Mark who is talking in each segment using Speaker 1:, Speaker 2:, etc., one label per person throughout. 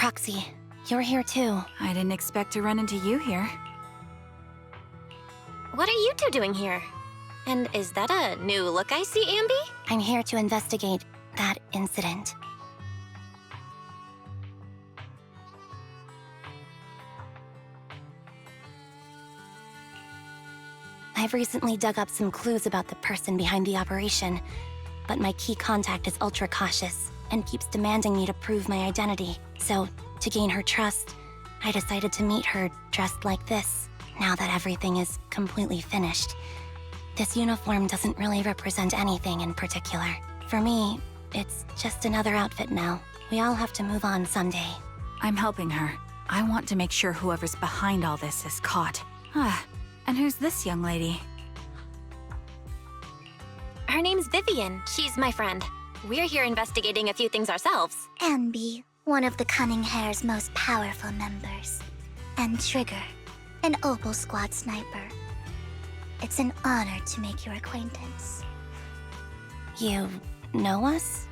Speaker 1: Proxy, you're here too.
Speaker 2: I didn't expect to run into you here.
Speaker 3: What are you two doing here? And is that a new look I see, Ambi?
Speaker 1: I'm here to investigate that incident. I've recently dug up some clues about the person behind the operation, but my key contact is ultra cautious and keeps demanding me to prove my identity. So, to gain her trust, I decided to meet her dressed like this, now that everything is completely finished. This uniform doesn't really represent anything in particular. For me, it's just another outfit now. We all have to move on someday.
Speaker 2: I'm helping her. I want to make sure whoever's behind all this is caught. And who's this young lady?
Speaker 3: Her name's Vivian. She's my friend. We're here investigating a few things ourselves.
Speaker 4: Ambi, one of the Cunning Hair's most powerful members. And Trigger, an Opal Squad sniper. It's an honor to make your acquaintance.
Speaker 1: You know us?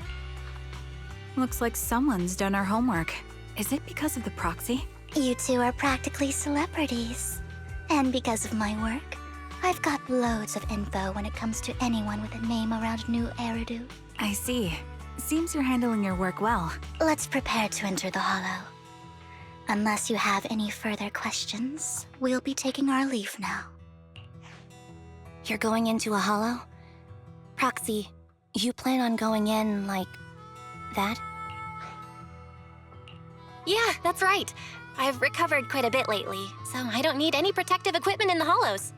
Speaker 2: Looks like someone's done our homework. Is it because of the proxy?
Speaker 4: You two are practically celebrities. And because of my work, I've got loads of info when it comes to anyone with a name around New Eridu.
Speaker 2: I see. Seems you're handling your work well.
Speaker 4: Let's prepare to enter the Hollow. Unless you have any further questions, we'll be taking our leave now.
Speaker 1: You're going into a hollow? Proxy, you plan on going in like that?
Speaker 3: Yeah, that's right. I've recovered quite a bit lately, so I don't need any protective equipment in the hollows.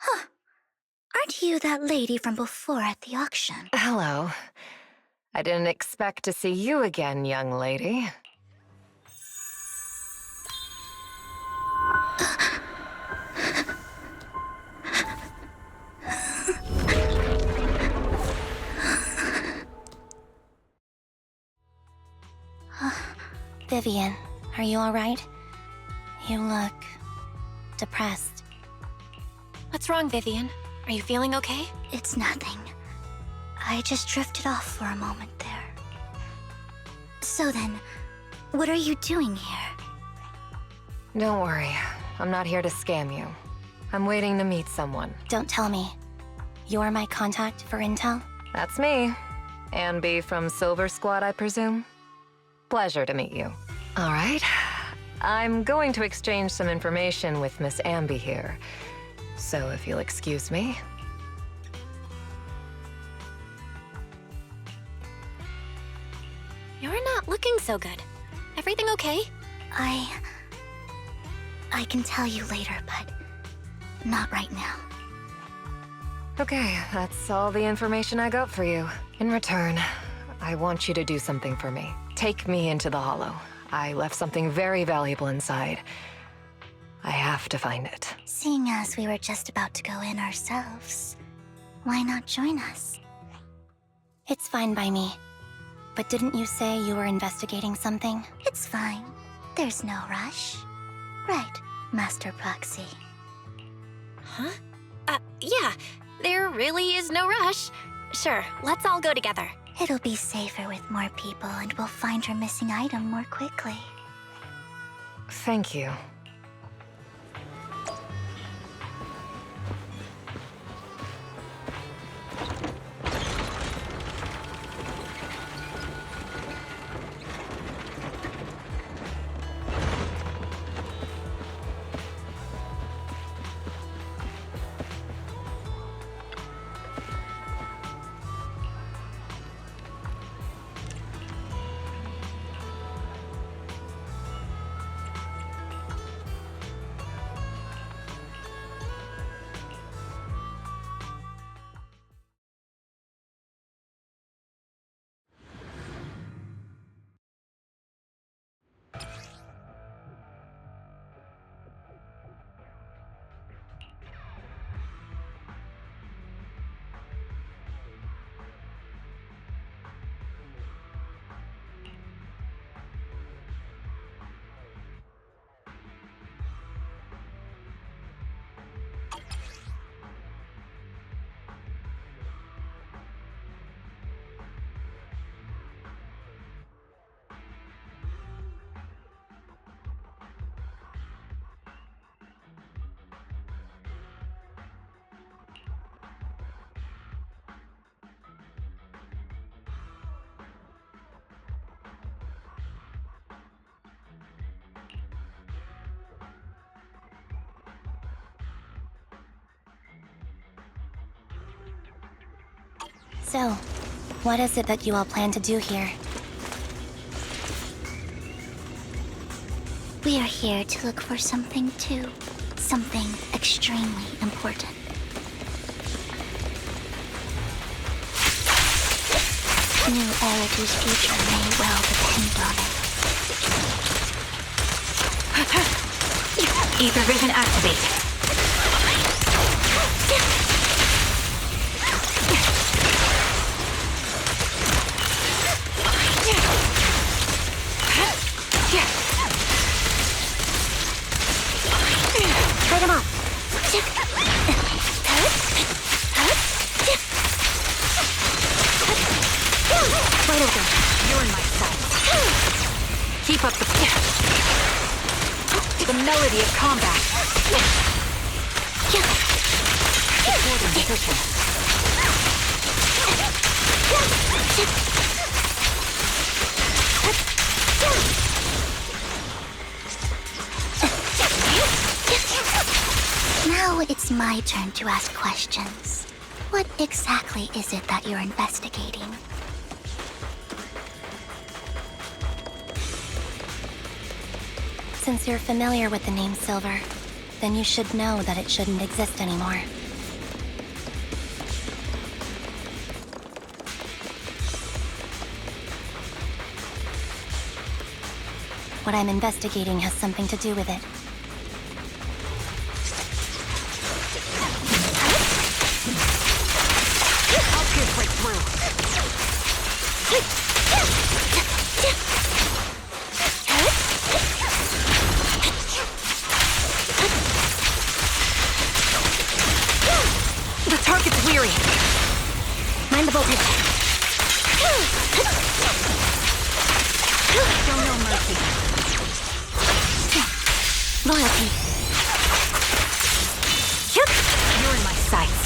Speaker 4: Huh. Aren't you that lady from before at the auction?
Speaker 5: Hello. I didn't expect to see you again, young lady.
Speaker 1: Vivian, are you alright? You look depressed.
Speaker 3: What's wrong, Vivian? Are you feeling okay?
Speaker 4: It's nothing. I just drifted off for a moment there. So then, what are you doing here?
Speaker 5: Don't worry. I'm not here to scam you. I'm waiting to meet someone.
Speaker 1: Don't tell me. You're my contact for intel?
Speaker 5: That's me. Ambi from Silver Squad, I presume? Pleasure to meet you. All right. I'm going to exchange some information with Miss Ambi here. So if you'll excuse me.
Speaker 3: You're not looking so good. Everything okay?
Speaker 4: I can tell you later, but not right now.
Speaker 5: Okay, that's all the information I got for you. In return, I want you to do something for me. Take me into the Hollow. I left something very valuable inside. I have to find it.
Speaker 4: Seeing as we were just about to go in ourselves, why not join us?
Speaker 1: It's fine by me. But didn't you say you were investigating something?
Speaker 4: It's fine. There's no rush. Right, Master Proxy.
Speaker 3: Huh? Yeah. There really is no rush. Sure, let's all go together.
Speaker 4: It'll be safer with more people, and we'll find your missing item more quickly.
Speaker 5: Thank you.
Speaker 1: So, what is it that you all plan to do here?
Speaker 4: We are here to look for something too. Something extremely important. New Erity's future may well depend on it.
Speaker 2: Ether vision activate.
Speaker 4: Fight him off!
Speaker 2: Wide open. You're in my sight. Keep up the melody of combat. Supporting position.
Speaker 4: Now it's my turn to ask questions. What exactly is it that you're investigating?
Speaker 1: Since you're familiar with the name Silver, then you should know that it shouldn't exist anymore. What I'm investigating has something to do with it.
Speaker 2: I'll pierce right through. The target's weary.
Speaker 1: Mind the voltage.
Speaker 2: Show no mercy.
Speaker 1: Loyalty.
Speaker 2: You're in my sights.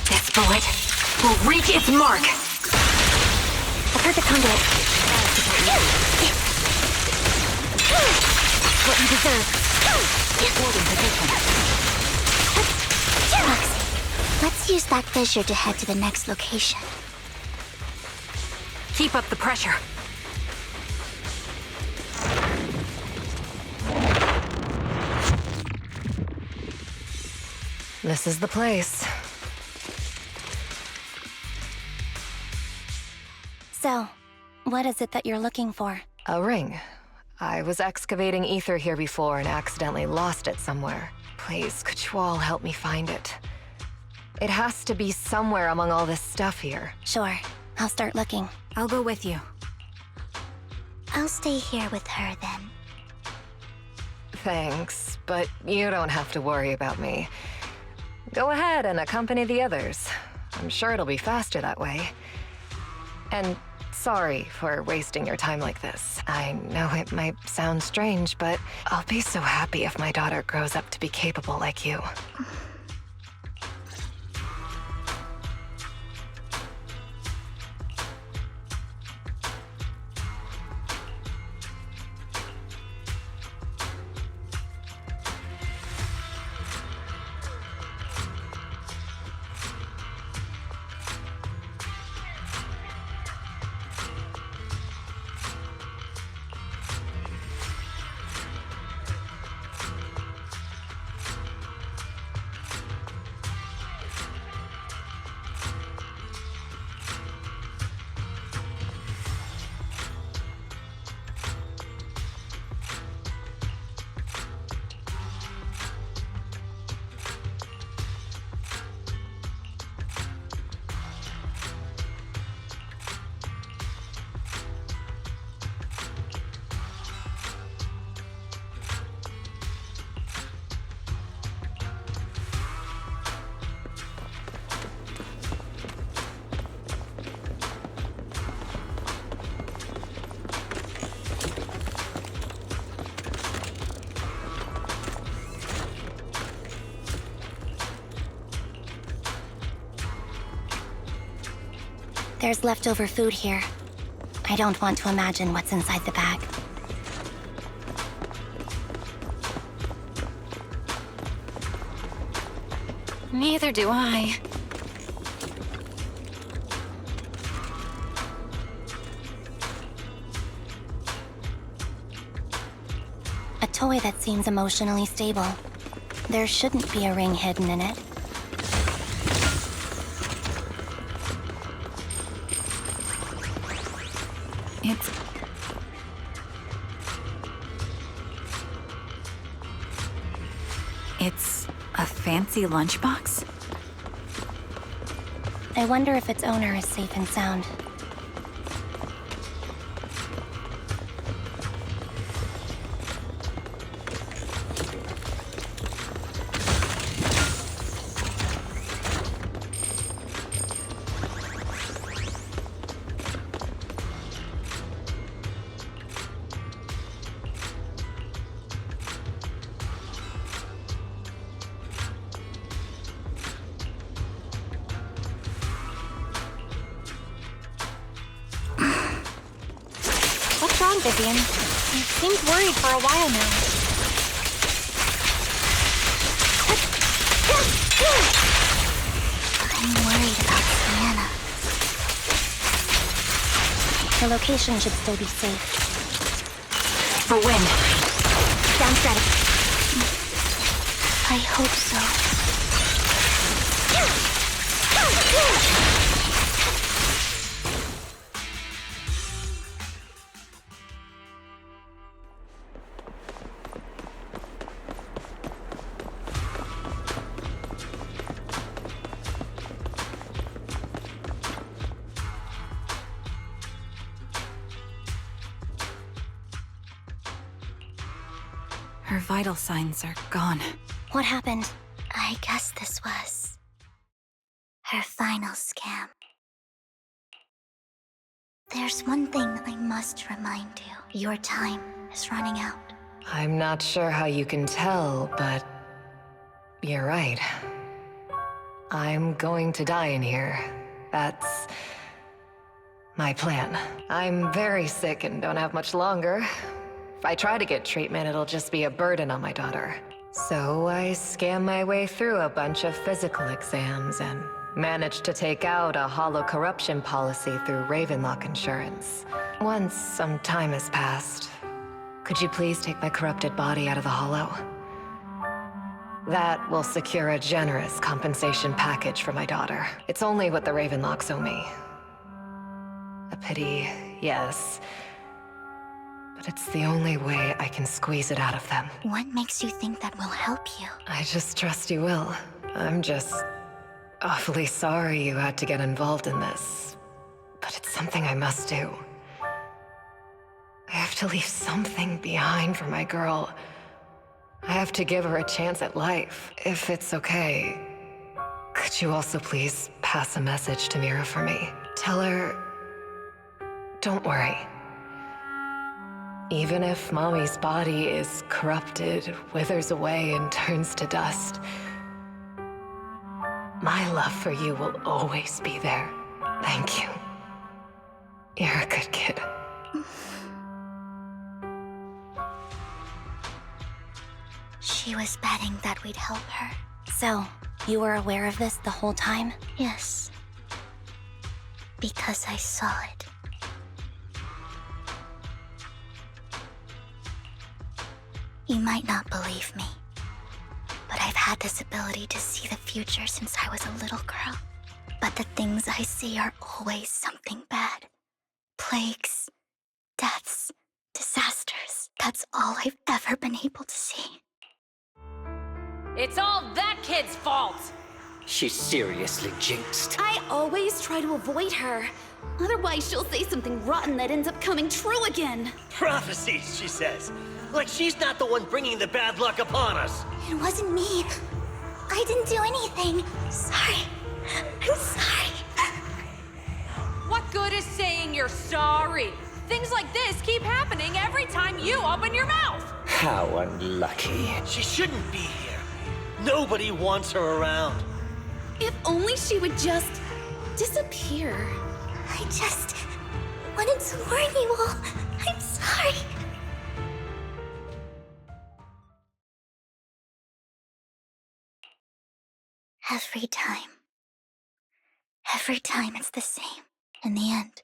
Speaker 2: This bullet will reach its mark.
Speaker 1: A perfect conduit.
Speaker 2: What you deserve. Holding position.
Speaker 4: Roxy, let's use that fissure to head to the next location.
Speaker 2: Keep up the pressure.
Speaker 5: This is the place.
Speaker 1: So, what is it that you're looking for?
Speaker 5: A ring. I was excavating ether here before and accidentally lost it somewhere. Please, could you all help me find it? It has to be somewhere among all this stuff here.
Speaker 1: Sure, I'll start looking.
Speaker 2: I'll go with you.
Speaker 4: I'll stay here with her then.
Speaker 5: Thanks, but you don't have to worry about me. Go ahead and accompany the others. I'm sure it'll be faster that way. And sorry for wasting your time like this. I know it might sound strange, but I'll be so happy if my daughter grows up to be capable like you.
Speaker 1: There's leftover food here. I don't want to imagine what's inside the bag.
Speaker 3: Neither do I.
Speaker 1: toy that seems emotionally stable. There shouldn't be a ring hidden in it.
Speaker 2: It's a fancy lunchbox?
Speaker 1: I wonder if its owner is safe and sound.
Speaker 3: What's wrong, Vivian? You seemed worried for a while now.
Speaker 4: I'm worried about Sienna.
Speaker 1: The location should still be safe.
Speaker 2: For when?
Speaker 1: Sounds ready.
Speaker 4: I hope so.
Speaker 2: Her vital signs are gone.
Speaker 1: What happened?
Speaker 4: I guess this was her final scam. There's one thing I must remind you. Your time is running out.
Speaker 5: I'm not sure how you can tell, but you're right. I'm going to die in here. That's my plan. I'm very sick and don't have much longer. If I try to get treatment, it'll just be a burden on my daughter. So I scam my way through a bunch of physical exams and managed to take out a hollow corruption policy through Ravenlock Insurance. Once some time has passed, could you please take my corrupted body out of the hollow? That will secure a generous compensation package for my daughter. It's only what the Ravenlocks owe me. A pity, yes. But it's the only way I can squeeze it out of them.
Speaker 4: What makes you think that will help you?
Speaker 5: I just trust you will. I'm just awfully sorry you had to get involved in this. But it's something I must do. I have to leave something behind for my girl. I have to give her a chance at life. If it's okay, could you also please pass a message to Mira for me? Tell her, don't worry. Even if Mommy's body is corrupted, withers away, and turns to dust, my love for you will always be there. Thank you. You're a good kid.
Speaker 4: She was betting that we'd help her.
Speaker 1: So, you were aware of this the whole time?
Speaker 4: Yes. Because I saw it. You might not believe me, but I've had this ability to see the future since I was a little girl. But the things I see are always something bad. Plagues, deaths, disasters. That's all I've ever been able to see.
Speaker 6: It's all that kid's fault!
Speaker 7: She's seriously jinxed.
Speaker 8: I always try to avoid her. Otherwise, she'll say something rotten that ends up coming true again.
Speaker 7: Prophecies, she says. Like she's not the one bringing the bad luck upon us.
Speaker 4: It wasn't me. I didn't do anything. Sorry. I'm sorry.
Speaker 6: What good is saying you're sorry? Things like this keep happening every time you open your mouth!
Speaker 7: How unlucky. She shouldn't be here. Nobody wants her around.
Speaker 8: If only she would just disappear.
Speaker 4: I just wanted to warn you all. I'm sorry. Every time it's the same. In the end,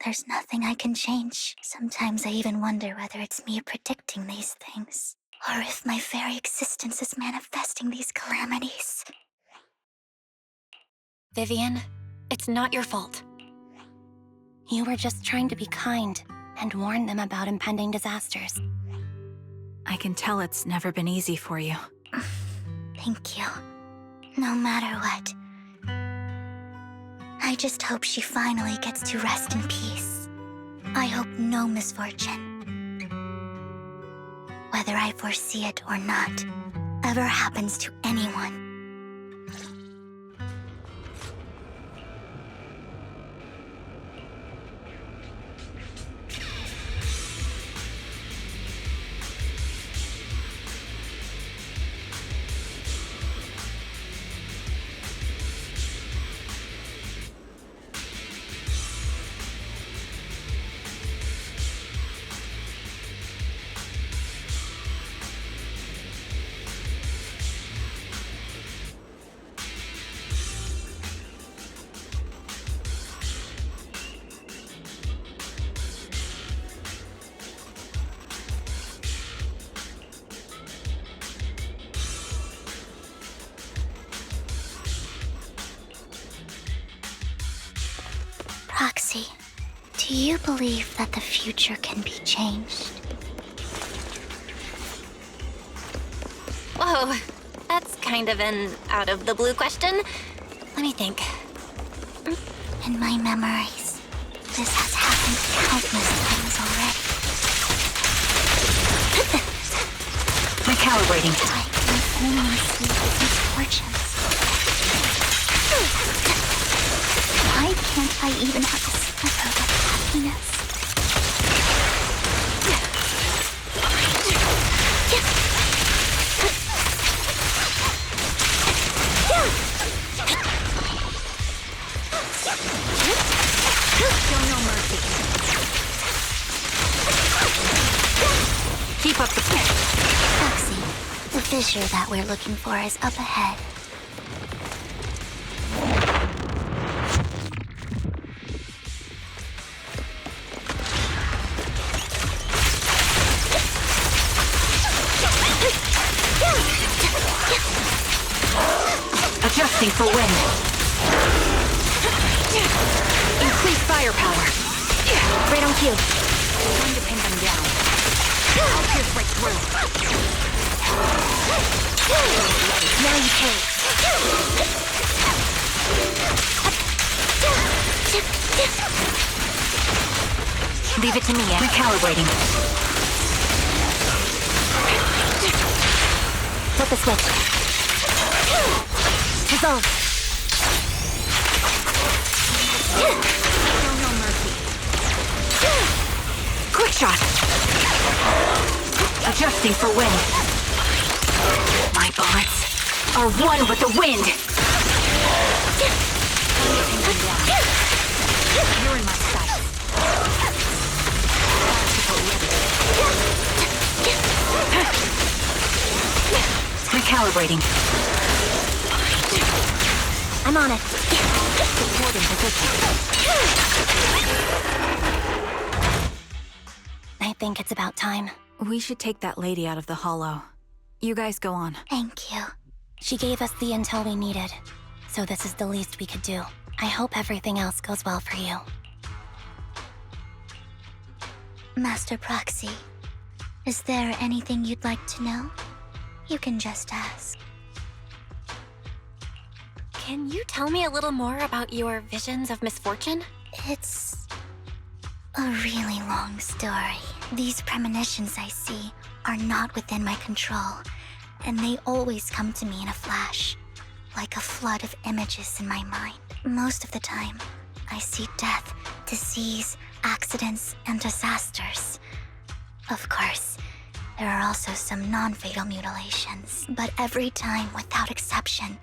Speaker 4: There's nothing I can change. Sometimes I even wonder whether it's me predicting these things, or if my very existence is manifesting these calamities.
Speaker 3: Vivian, it's not your fault.
Speaker 1: You were just trying to be kind and warn them about impending disasters.
Speaker 2: I can tell it's never been easy for you.
Speaker 4: Thank you. No matter what. I just hope she finally gets to rest in peace. I hope no misfortune, whether I foresee it or not, ever happens to anyone. Proxy, do you believe that the future can be changed?
Speaker 3: Whoa, that's kind of an out-of-the-blue question. Let me think.
Speaker 4: In my memories, this has happened countless times already.
Speaker 2: Recalibrating.
Speaker 4: I can only see his misfortunes. Why can't I even have a sliver of happiness?
Speaker 2: Show no mercy. Keep up the pace.
Speaker 4: Proxy, the fissure that we're looking for is up ahead.
Speaker 2: Adjusting for wind. Increase firepower. Right on cue. Time to pin them down. I'll pierce right through. Now you take. Leave it to me, eh? Recalibrating.
Speaker 4: Flip the switch. Dissolve.
Speaker 2: Show no mercy. Quick shot. Adjusting for wind. My bullets are one with the wind. You're in my sight. Recalibrating.
Speaker 4: I'm on it.
Speaker 2: Supporting position.
Speaker 1: I think it's about time.
Speaker 2: We should take that lady out of the hollow. You guys go on.
Speaker 4: Thank you.
Speaker 1: She gave us the intel we needed, so this is the least we could do. I hope everything else goes well for you.
Speaker 4: Master Proxy, is there anything you'd like to know? You can just ask.
Speaker 3: Can you tell me a little more about your visions of misfortune?
Speaker 4: It's a really long story. These premonitions I see are not within my control, and they always come to me in a flash, like a flood of images in my mind. Most of the time, I see death, disease, accidents, and disasters. Of course, there are also some non-fatal mutilations, but every time, without exception,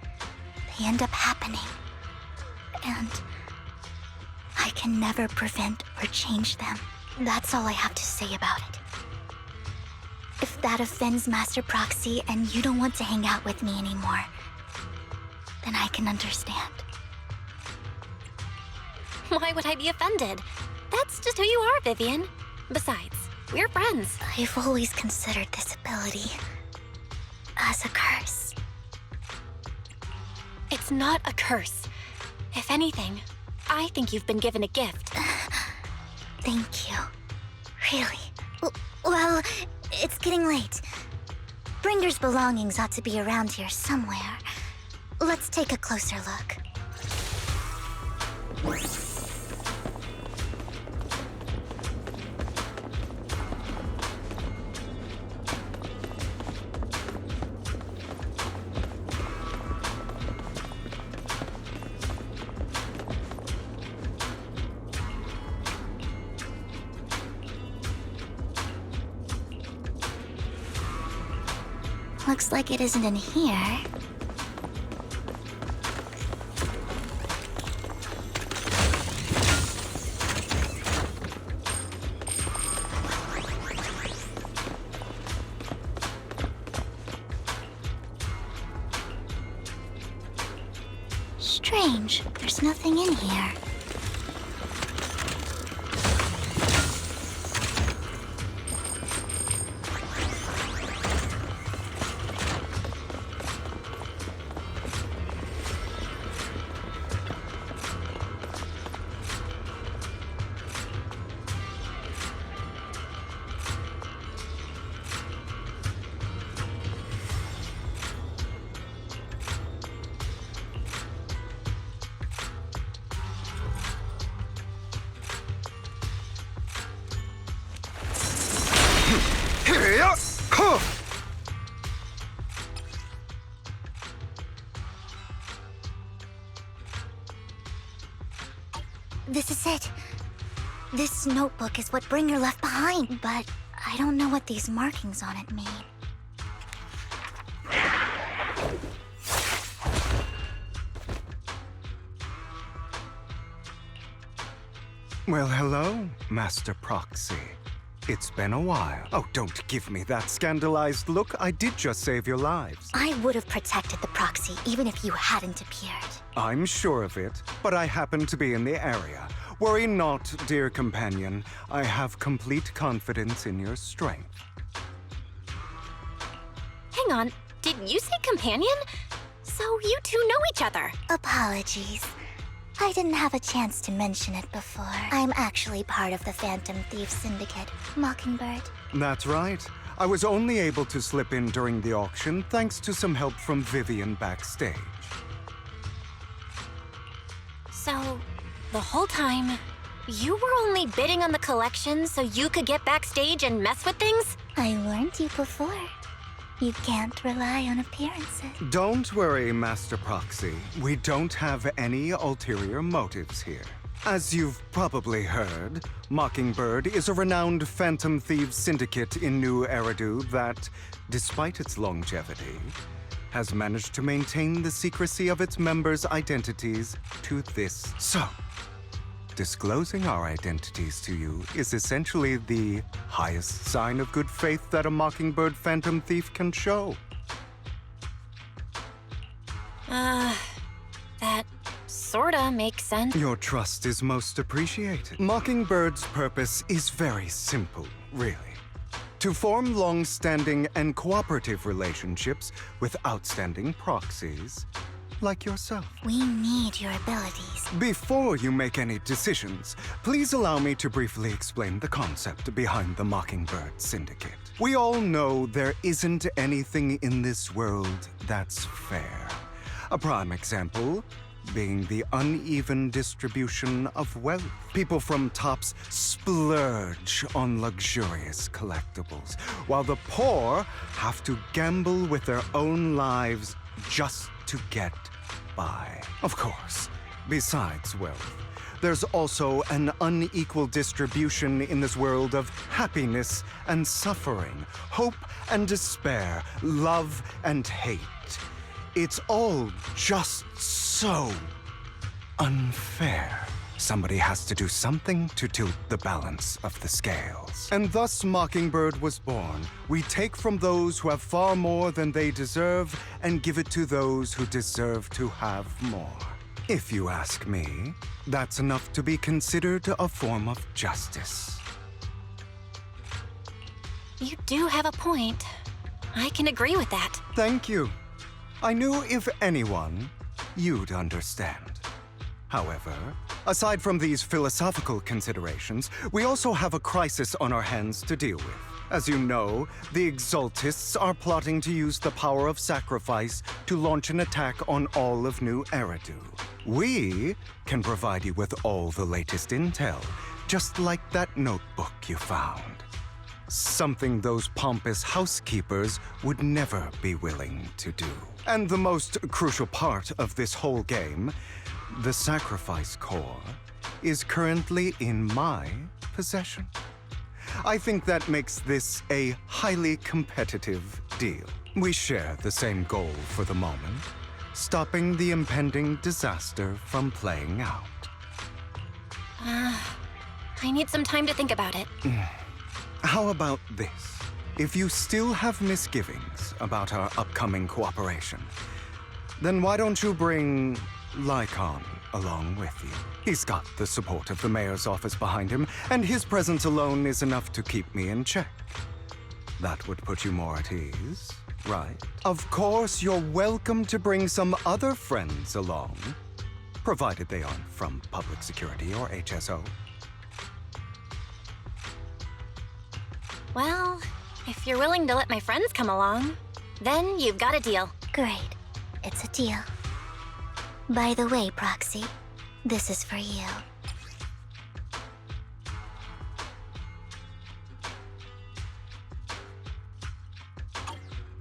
Speaker 4: they end up happening. And I can never prevent or change them. That's all I have to say about it. If that offends Master Proxy and you don't want to hang out with me anymore, then I can understand.
Speaker 3: Why would I be offended? That's just who you are, Vivian. Besides, we're friends.
Speaker 4: I've always considered this ability as a curse.
Speaker 3: It's not a curse. If anything, I think you've been given a gift.
Speaker 4: Thank you. Really? Well, it's getting late. Bringer's belongings ought to be around here somewhere. Let's take a closer look. Looks like it isn't in here. Strange, there's nothing in here. This is it. This notebook is what Bringer left behind, but I don't know what these markings on it mean.
Speaker 9: Well, hello, Master Proxy. It's been a while. Oh, don't give me that scandalized look. I did just save your lives.
Speaker 4: I would have protected the proxy even if you hadn't appeared.
Speaker 9: I'm sure of it, but I happen to be in the area. Worry not, dear companion. I have complete confidence in your strength.
Speaker 3: Hang on, did you say companion? So you two know each other.
Speaker 4: Apologies. I didn't have a chance to mention it before. I'm actually part of the Phantom Thief Syndicate, Mockingbird.
Speaker 9: That's right. I was only able to slip in during the auction thanks to some help from Vivian backstage.
Speaker 3: So, the whole time, you were only bidding on the collection so you could get backstage and mess with things?
Speaker 4: I warned you before. You can't rely on appearances.
Speaker 9: Don't worry, Master Proxy. We don't have any ulterior motives here. As you've probably heard, Mockingbird is a renowned Phantom Thieves syndicate in New Eridu that, despite its longevity, has managed to maintain the secrecy of its members' identities to this. So, disclosing our identities to you is essentially the highest sign of good faith that a Mockingbird Phantom Thief can show.
Speaker 3: That sorta makes sense.
Speaker 9: Your trust is most appreciated. Mockingbird's purpose is very simple, really. To form long-standing and cooperative relationships with outstanding proxies like yourself.
Speaker 4: We need your abilities.
Speaker 9: Before you make any decisions, please allow me to briefly explain the concept behind the Mockingbird Syndicate. We all know there isn't anything in this world that's fair. A prime example being the uneven distribution of wealth. People from tops splurge on luxurious collectibles, while the poor have to gamble with their own lives just to get by. Of course, besides wealth, there's also an unequal distribution in this world of happiness and suffering, hope and despair, love and hate. It's all just so unfair. Somebody has to do something to tilt the balance of the scales. And thus Mockingbird was born. We take from those who have far more than they deserve and give it to those who deserve to have more. If you ask me, that's enough to be considered a form of justice.
Speaker 3: You do have a point. I can agree with that.
Speaker 9: Thank you. I knew if anyone, you'd understand. However, aside from these philosophical considerations, we also have a crisis on our hands to deal with. As you know, the Exaltists are plotting to use the power of sacrifice to launch an attack on all of New Eridu. We can provide you with all the latest intel, just like that notebook you found. Something those pompous housekeepers would never be willing to do. And the most crucial part of this whole game, the sacrifice core, is currently in my possession. I think that makes this a highly competitive deal. We share the same goal for the moment, stopping the impending disaster from playing out.
Speaker 3: I need some time to think about it.
Speaker 9: How about this? If you still have misgivings about our upcoming cooperation, then why don't you bring Lycon along with you? He's got the support of the mayor's office behind him, and his presence alone is enough to keep me in check. That would put you more at ease, right? Of course, you're welcome to bring some other friends along, provided they aren't from public security or HSO.
Speaker 3: Well, if you're willing to let my friends come along, then you've got a deal.
Speaker 4: Great. It's a deal. By the way, Proxy, this is for you.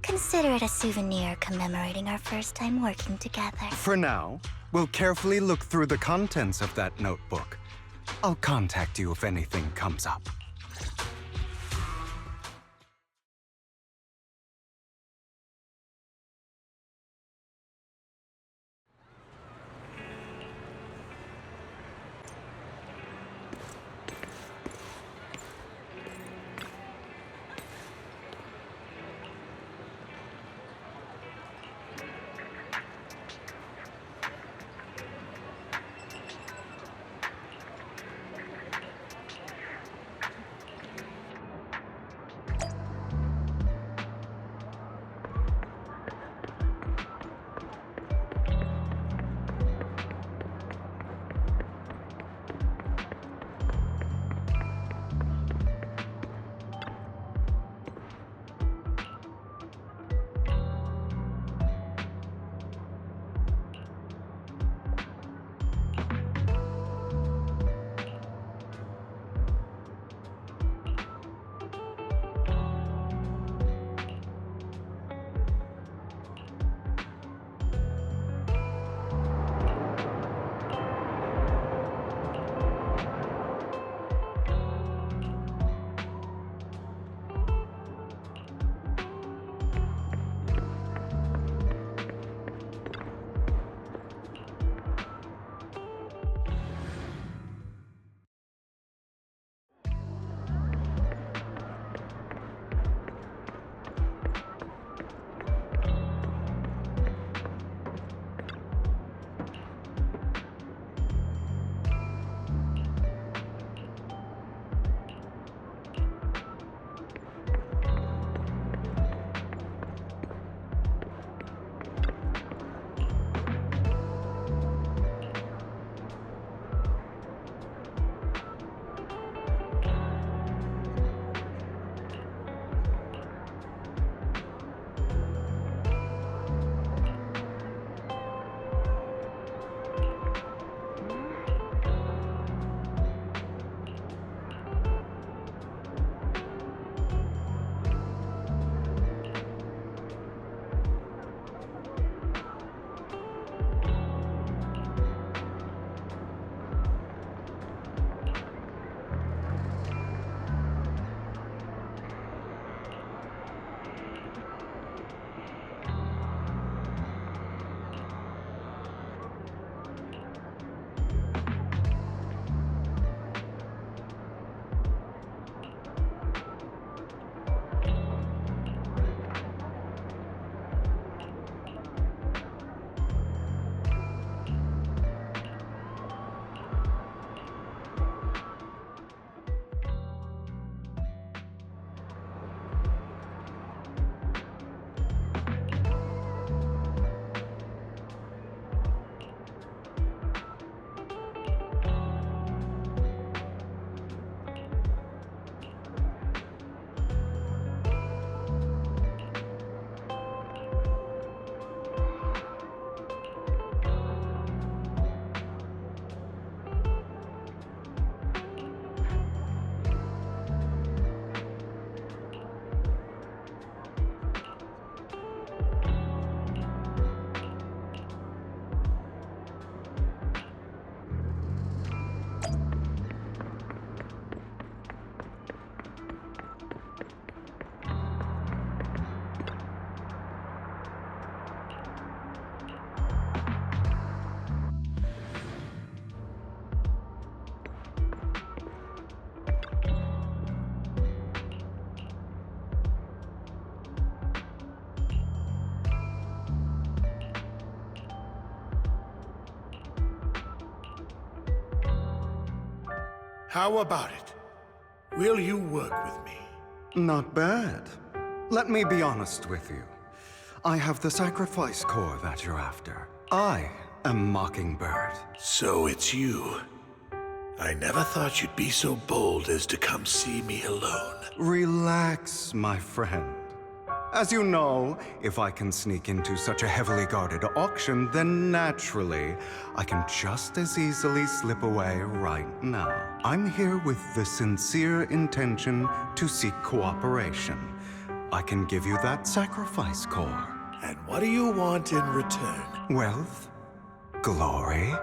Speaker 4: Consider it a souvenir commemorating our first time working together.
Speaker 9: For now, we'll carefully look through the contents of that notebook. I'll contact you if anything comes up.
Speaker 10: How about it? Will you work with me?
Speaker 9: Not bad. Let me be honest with you. I have the sacrifice core that you're after. I am Mockingbird.
Speaker 10: So it's you. I never thought you'd be so bold as to come see me alone.
Speaker 9: Relax, my friend. As you know, if I can sneak into such a heavily guarded auction, then naturally, I can just as easily slip away right now. I'm here with the sincere intention to seek cooperation. I can give you that sacrifice core.
Speaker 10: And what do you want in return?
Speaker 9: Wealth, glory,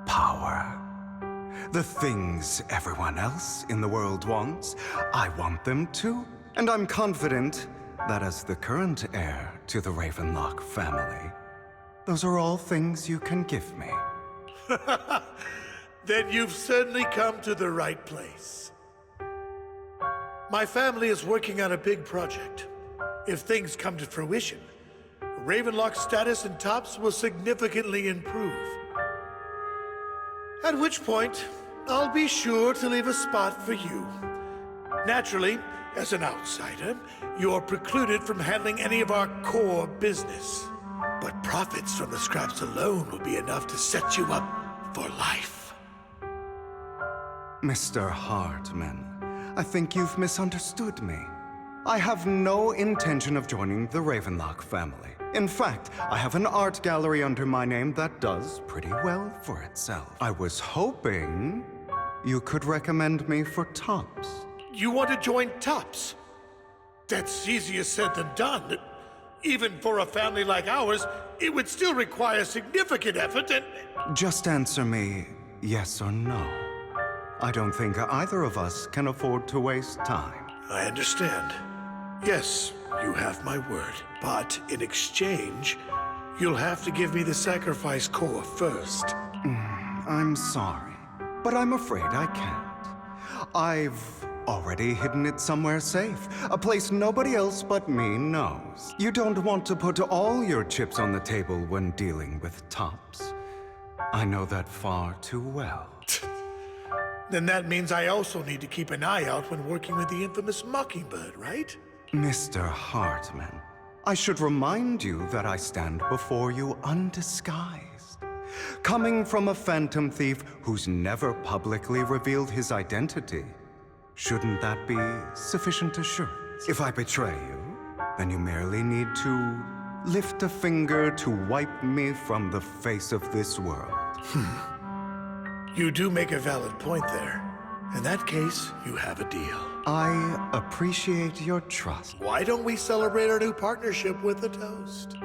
Speaker 9: power. The things everyone else in the world wants, I want them too. And I'm confident that as the current heir to the Ravenlock family, those are all things you can give me.
Speaker 10: Then you've certainly come to the right place. My family is working on a big project. If things come to fruition, Ravenlock's status in Tops will significantly improve. At which point, I'll be sure to leave a spot for you. Naturally, as an outsider, you're precluded from handling any of our core business. But profits from the scraps alone will be enough to set you up for life.
Speaker 9: Mr. Hartman, I think you've misunderstood me. I have no intention of joining the Ravenlock family. In fact, I have an art gallery under my name that does pretty well for itself. I was hoping you could recommend me for Tops.
Speaker 10: You want to join Tops? That's easier said than done. Even for a family like ours, it would still require significant effort and...
Speaker 9: Just answer me yes or no. I don't think either of us can afford to waste time.
Speaker 10: I understand. Yes, you have my word. But in exchange, you'll have to give me the sacrifice core first.
Speaker 9: I'm sorry, but I'm afraid I can't. I've already hidden it somewhere safe, a place nobody else but me knows. You don't want to put all your chips on the table when dealing with Tops. I know that far too well.
Speaker 10: Then that means I also need to keep an eye out when working with the infamous Mockingbird, right?
Speaker 9: Mr. Hartman, I should remind you that I stand before you undisguised. Coming from a phantom thief who's never publicly revealed his identity, shouldn't that be sufficient assurance? If I betray you, then you merely need to lift a finger to wipe me from the face of this world.
Speaker 10: You do make a valid point there. In that case, you have a deal.
Speaker 9: I appreciate your trust.
Speaker 10: Why don't we celebrate our new partnership with a toast?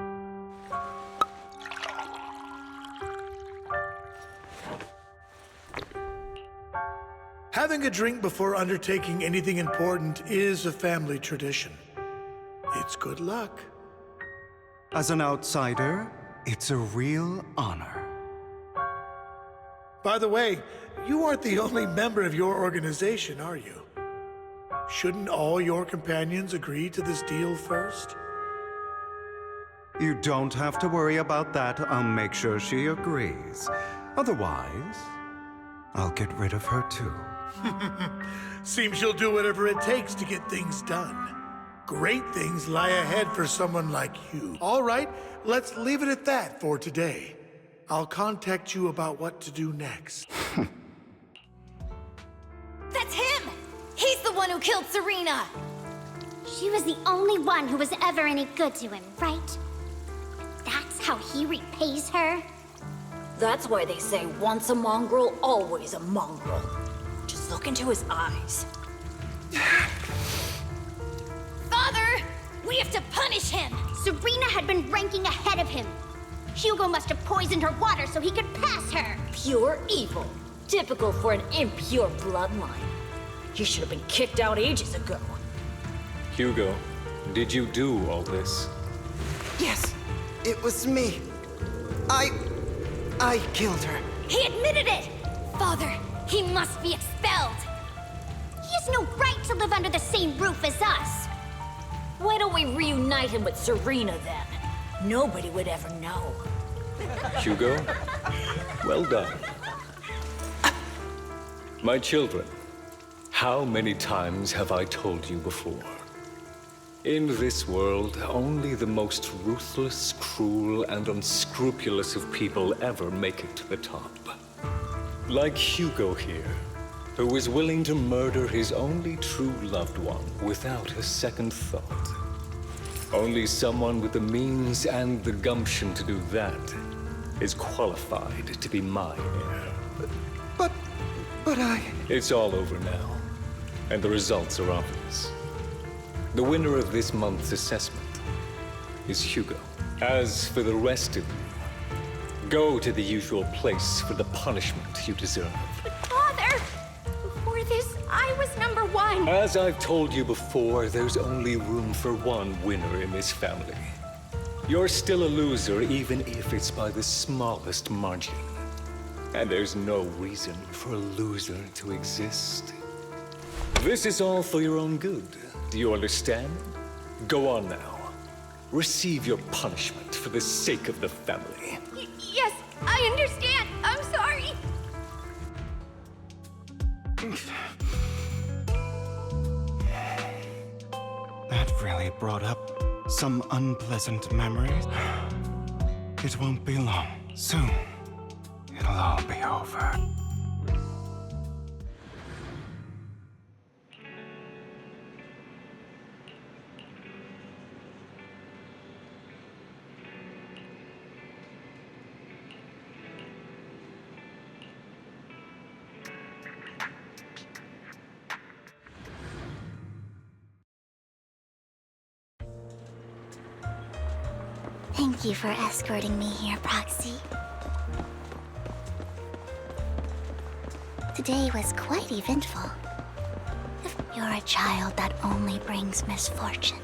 Speaker 10: Having a drink before undertaking anything important is a family tradition. It's good luck.
Speaker 9: As an outsider, it's a real honor.
Speaker 10: By the way, you aren't the only member of your organization, are you? Shouldn't all your companions agree to this deal first?
Speaker 9: You don't have to worry about that. I'll make sure she agrees. Otherwise, I'll get rid of her too.
Speaker 10: Seems you'll do whatever it takes to get things done. Great things lie ahead for someone like you. All right, let's leave it at that for today. I'll contact you about what to do next.
Speaker 8: That's him! He's the one who killed Serena!
Speaker 4: She was the only one who was ever any good to him, right? That's how he repays her?
Speaker 2: That's why they say once a mongrel, always a mongrel. Just look into his eyes.
Speaker 8: Father! We have to punish him!
Speaker 4: Serena had been ranking ahead of him. Hugo must have poisoned her water so he could pass her.
Speaker 2: Pure evil. Typical for an impure bloodline. He should have been kicked out ages ago.
Speaker 11: Hugo, did you do all this?
Speaker 12: Yes, it was me. I killed her.
Speaker 8: He admitted it! Father, he must be expelled!
Speaker 4: He has no right to live under the same roof as us.
Speaker 2: Why don't we reunite him with Serena then? Nobody would ever know.
Speaker 11: Hugo, well done. My children, how many times have I told you before? In this world, only the most ruthless, cruel, and unscrupulous of people ever make it to the top. Like Hugo here, who is willing to murder his only true loved one without a second thought. Only someone with the means and the gumption to do that is qualified to be my heir.
Speaker 12: But I...
Speaker 11: It's all over now, and the results are obvious. The winner of this month's assessment is Hugo. As for the rest of you, go to the usual place for the punishment you deserve.
Speaker 8: Father! Before this, I was number one.
Speaker 11: As I've told you before, there's only room for one winner in this family. You're still a loser, even if it's by the smallest margin. And there's no reason for a loser to exist. This is all for your own good. Do you understand? Go on now. Receive your punishment for the sake of the family.
Speaker 8: Yes, I understand. I'm sorry.
Speaker 9: That really brought up some unpleasant memories. It won't be long. Soon, it'll all be over.
Speaker 4: Thank you for escorting me here, Proxy. Today was quite eventful. If you're a child that only brings misfortune.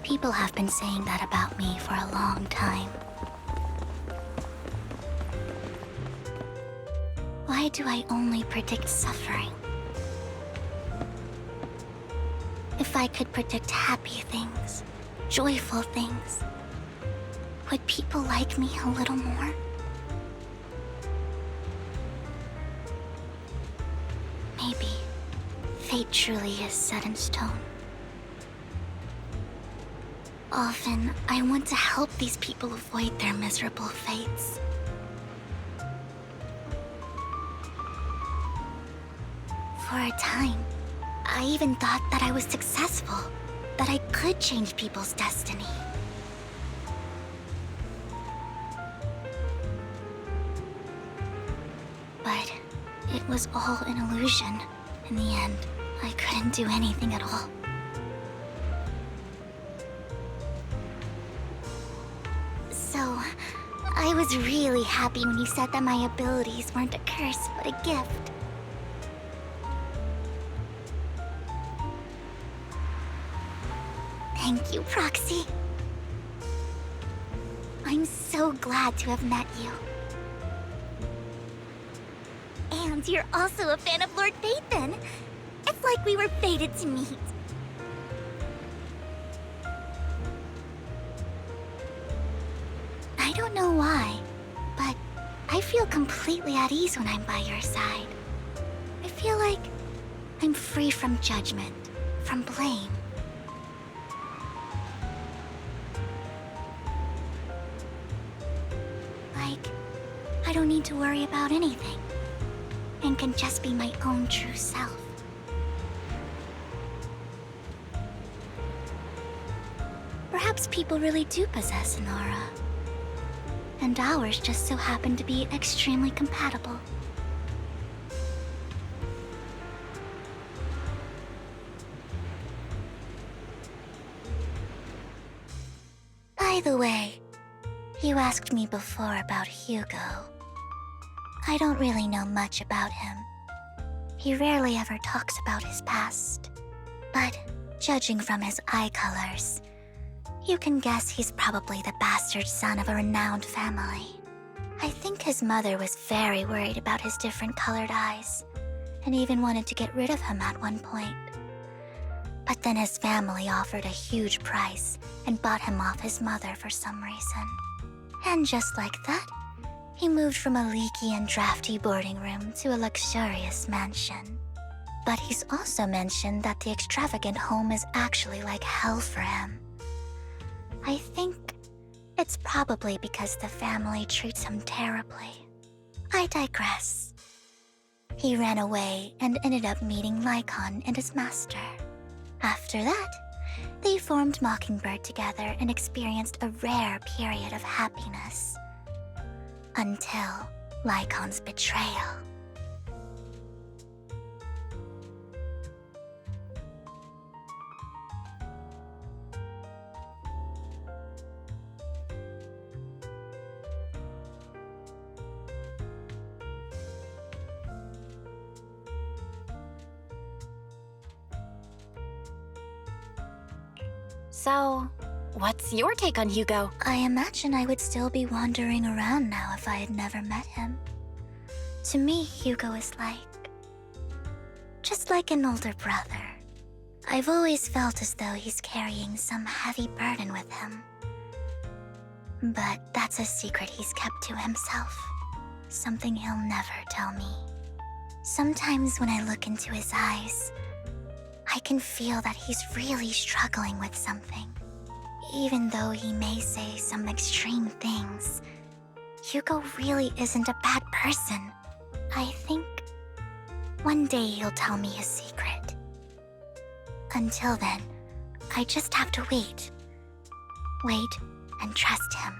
Speaker 4: People have been saying that about me for a long time. Why do I only predict suffering? If I could predict happy things, joyful things, would people like me a little more? Maybe fate truly is set in stone. Often, I want to help these people avoid their miserable fates. For a time, I even thought that I was successful, that I could change people's destiny. But it was all an illusion. In the end, I couldn't do anything at all. So, I was really happy when you said that my abilities weren't a curse, but a gift. Thank you, Proxy. I'm so glad to have met you. And you're also a fan of Lord Phaethon. It's like we were fated to meet. I don't know why, but I feel completely at ease when I'm by your side. I feel like I'm free from judgment, from blame. I don't need to worry about anything, and can just be my own true self. Perhaps people really do possess an aura, and ours just so happen to be extremely compatible. By the way, you asked me before about Hugo. I don't really know much about him. He rarely ever talks about his past. But judging from his eye colors, you can guess he's probably the bastard son of a renowned family. I think his mother was very worried about his different colored eyes, and even wanted to get rid of him at one point. But then his family offered a huge price and bought him off his mother for some reason. And just like that, He moved from a leaky and drafty boarding room to a luxurious mansion. But he's also mentioned that the extravagant home is actually like hell for him. I think it's probably because the family treats him terribly. I digress. He ran away and ended up meeting Lycon and his master. After that, they formed Mockingbird together and experienced a rare period of happiness. Until Lycon's betrayal.
Speaker 3: So, what's your take on Hugo?
Speaker 4: I imagine I would still be wandering around now if I had never met him. To me, Hugo is just like an older brother. I've always felt as though he's carrying some heavy burden with him. But that's a secret he's kept to himself. Something he'll never tell me. Sometimes when I look into his eyes, I can feel that he's really struggling with something. Even though he may say some extreme things, Hugo really isn't a bad person. I think one day he'll tell me his secret. Until then, I just have to wait. Wait and trust him.